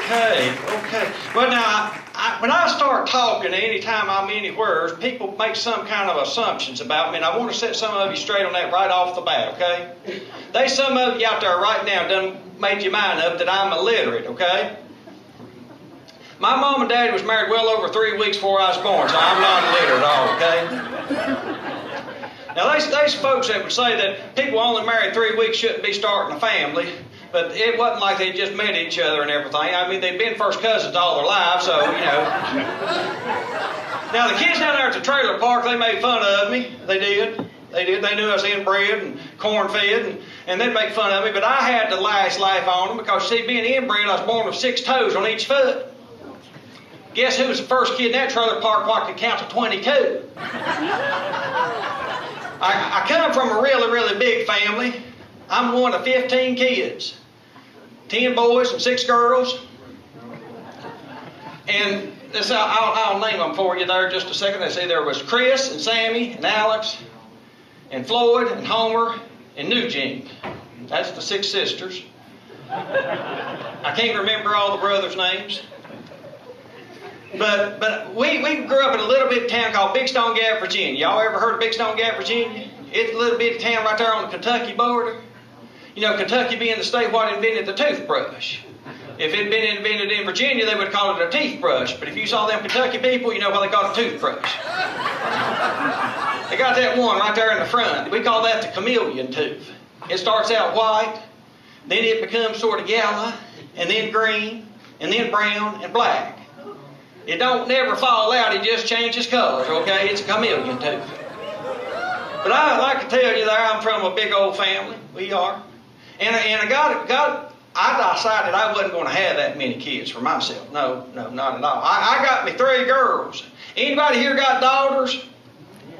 Okay. Well, now, when I start talking, anytime I'm anywhere, people make some kind of assumptions about me, and I want to set some of you straight on that right off the bat, okay? There's some of you out there right now done made your mind up that I'm illiterate, okay? My mom and dad was married well over 3 weeks before I was born, so I'm not illiterate at all, okay? Now, there's folks that would say that people only married 3 weeks shouldn't be starting a family. But it wasn't like they just met each other and everything. I mean, they'd been first cousins all their lives, so, you know. Now, the kids down there at the trailer park, they made fun of me. They did. They knew I was inbred and corn-fed, and they'd make fun of me. But I had the last laugh on them because, see, being inbred, I was born with 6 toes on each foot. Guess who was the first kid in that trailer park who could count to 22? I come from a really, really big family. I'm one of 15 kids. 10 boys and 6 girls. And this, I'll name them for you there just a second. They say there was Chris and Sammy and Alex and Floyd and Homer and Eugene. That's the 6 sisters. I can't remember all the brothers' names. But we grew up in a little bit of town called Big Stone Gap, Virginia. Y'all ever heard of Big Stone Gap, Virginia? It's a little bit of town right there on the Kentucky border. You know, Kentucky being the state what invented the toothbrush. If it had been invented in Virginia, they would call it a teeth brush. But if you saw them Kentucky people, you know what they call a toothbrush. They got that one right there in the front. We call that the chameleon tooth. It starts out white, then it becomes sort of yellow, and then green, and then brown, and black. It don't never fall out, it just changes colors, okay? It's a chameleon tooth. But I'd like to tell you there, I'm from a big old family. We are. And I decided I wasn't going to have that many kids for myself. No, not at all. I got me 3 girls. Anybody here got daughters?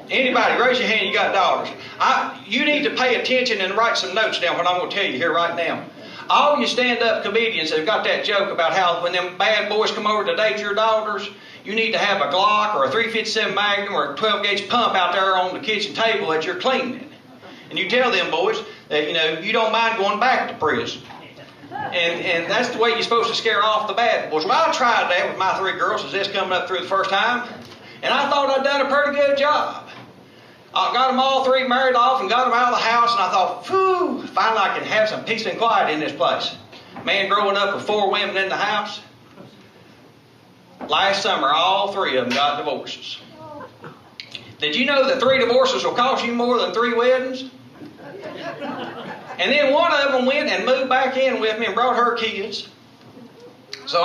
Anybody, raise your hand, you got daughters. You need to pay attention and write some notes down what I'm going to tell you here right now. All you stand-up comedians have got that joke about how when them bad boys come over to date your daughters, you need to have a Glock or a .357 Magnum or a 12-gauge pump out there on the kitchen table that you're cleaning. And you tell them boys that, you know, you don't mind going back to prison. And that's the way you're supposed to scare off the bad boys. Well, I tried that with my 3 girls as this coming up through the first time, and I thought I'd done a pretty good job. I got them all 3 married off and got them out of the house, and I thought, phew, finally I can have some peace and quiet in this place. Man, growing up with 4 women in the house, last summer all 3 of them got divorces. Did you know that 3 divorces will cost you more than 3 weddings? And then one of them went and moved back in with me and brought her kids. So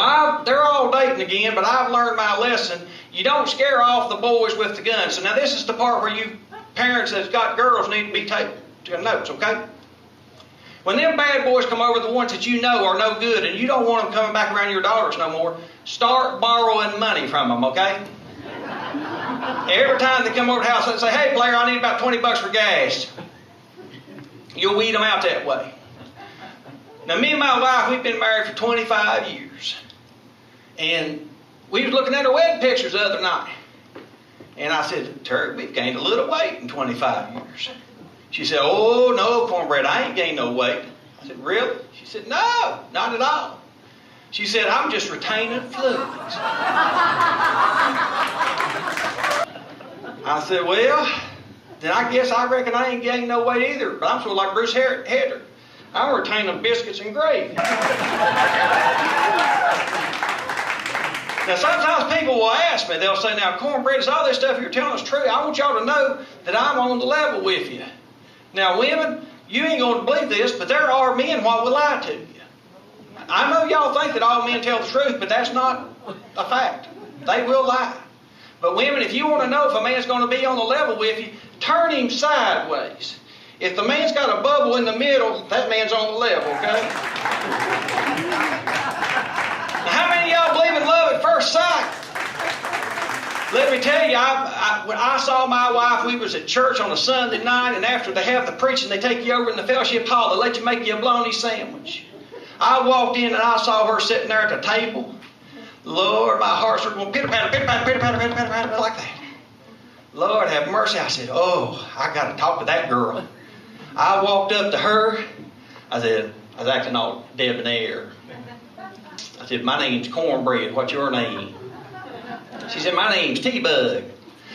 they're all dating again, but I've learned my lesson. You don't scare off the boys with the guns. So now this is the part where you parents that's got girls need to be taking notes, okay? When them bad boys come over, the ones that you know are no good, and you don't want them coming back around your daughters no more, start borrowing money from them, okay? Every time they come over to the house, they say, hey, player, I need about $20 for gas. You'll weed them out that way. Now, me and my wife, we've been married for 25 years. And we was looking at our wedding pictures the other night. And I said, Terry, we've gained a little weight in 25 years. She said, oh, no, Cornbread, I ain't gained no weight. I said, really? She said, no, not at all. She said, I'm just retaining fluids. I said, well, then I reckon I ain't gained no weight either. But I'm sort of like Bruce Hedder. I'm retaining biscuits and gravy. Now, sometimes people will ask me, they'll say, now, Cornbread, is all this stuff you're telling us true? I want y'all to know that I'm on the level with you. Now, women, you ain't going to believe this, but there are men what will lie to you. I know y'all think that all men tell the truth, but that's not a fact. They will lie. But women, if you want to know if a man's going to be on the level with you, turn him sideways. If the man's got a bubble in the middle, that man's on the level, okay? Now, how many of y'all believe in love at first sight? Let me tell you, when I saw my wife, we was at church on a Sunday night, and after they have the preaching, they take you over in the fellowship hall. They let you make you a bologna sandwich. I walked in and I saw her sitting there at the table. Lord, my heart started going pitter-patter, pitter-patter, pitter-patter, pitter-patter, like that. Lord, have mercy. I said, oh, I got to talk to that girl. I walked up to her. I was acting all debonair. I said, my name's Cornbread. What's your name? She said, my name's T-Bug.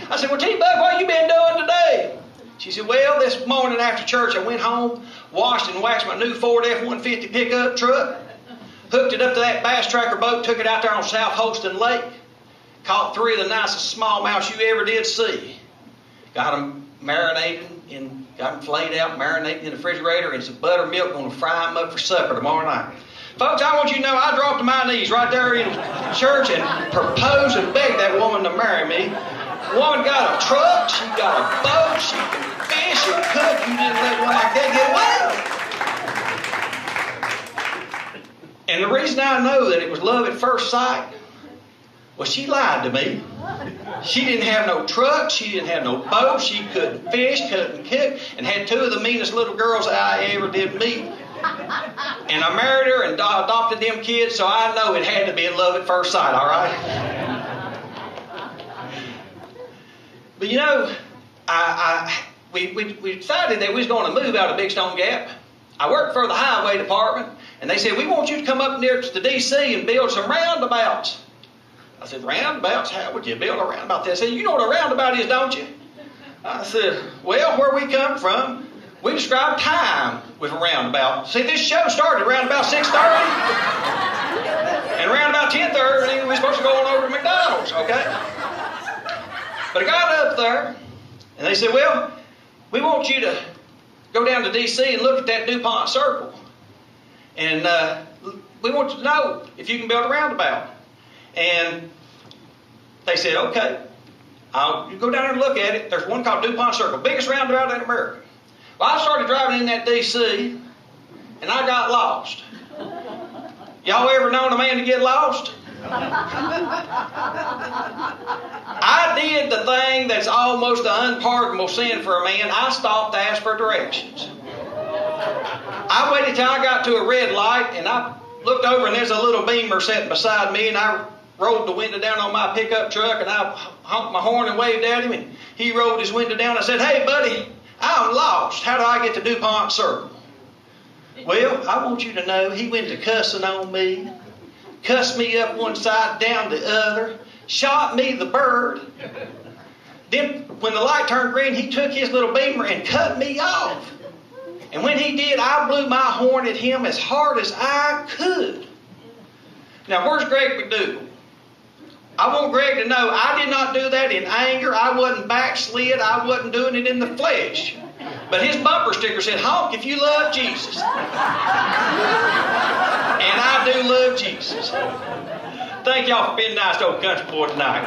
I said, well, T-Bug, what you been doing today? She said, well, this morning after church, I went home, washed and waxed my new Ford F-150 pickup truck, hooked it up to that bass tracker boat, took it out there on South Holston Lake, caught 3 of the nicest smallmouths you ever did see. Got them marinated and got them flayed out, marinated in the refrigerator, and some buttermilk. Going to fry them up for supper tomorrow night. Folks, I want you to know I dropped to my knees right there in church and proposed and begged that woman to marry me. The woman got a truck, she got a boat, she can fish and cook. You didn't let one like that get away. And the reason I know that it was love at first sight was she lied to me. She didn't have no truck, she didn't have no boat, she couldn't fish, couldn't cook, and had 2 of the meanest little girls I ever did meet. And I married her and adopted them kids, so I know it had to be love at first sight, all right? But you know, we decided that we was going to move out of Big Stone Gap. I worked for the highway department, and they said, we want you to come up near to D.C. and build some roundabouts. I said, roundabouts? How would you build a roundabout? They said, you know what a roundabout is, don't you? I said, well, where we come from, we describe time with a roundabout. See, this show started around about 6:30, and around about 10:30, we're supposed to go on over to McDonald's, okay? But I got up there, and they said, well, we want you to go down to D.C. and look at that DuPont Circle. And we want you to know if you can build a roundabout. And they said, okay, you go down there and look at it. There's one called DuPont Circle, biggest roundabout in America. Well, I started driving in that D.C., and I got lost. Y'all ever known a man to get lost? I did the thing that's almost an unpardonable sin for a man. I stopped to ask for directions. I waited till I got to a red light, and I looked over, and there's a little Beamer sitting beside me, and I rolled the window down on my pickup truck, and I honked my horn and waved at him, and he rolled his window down. I said, hey, buddy, I'm lost. How do I get to DuPont Circle? Well, I want you to know he went to cussing on me, cussed me up one side, down the other, shot me the bird. Then when the light turned green, he took his little Beamer and cut me off. And when he did, I blew my horn at him as hard as I could. Now, where's Greg McDougal? I want Greg to know I did not do that in anger. I wasn't backslid. I wasn't doing it in the flesh. But his bumper sticker said, honk if you love Jesus. And I do love Jesus. Thank y'all for being nice to old country boy tonight.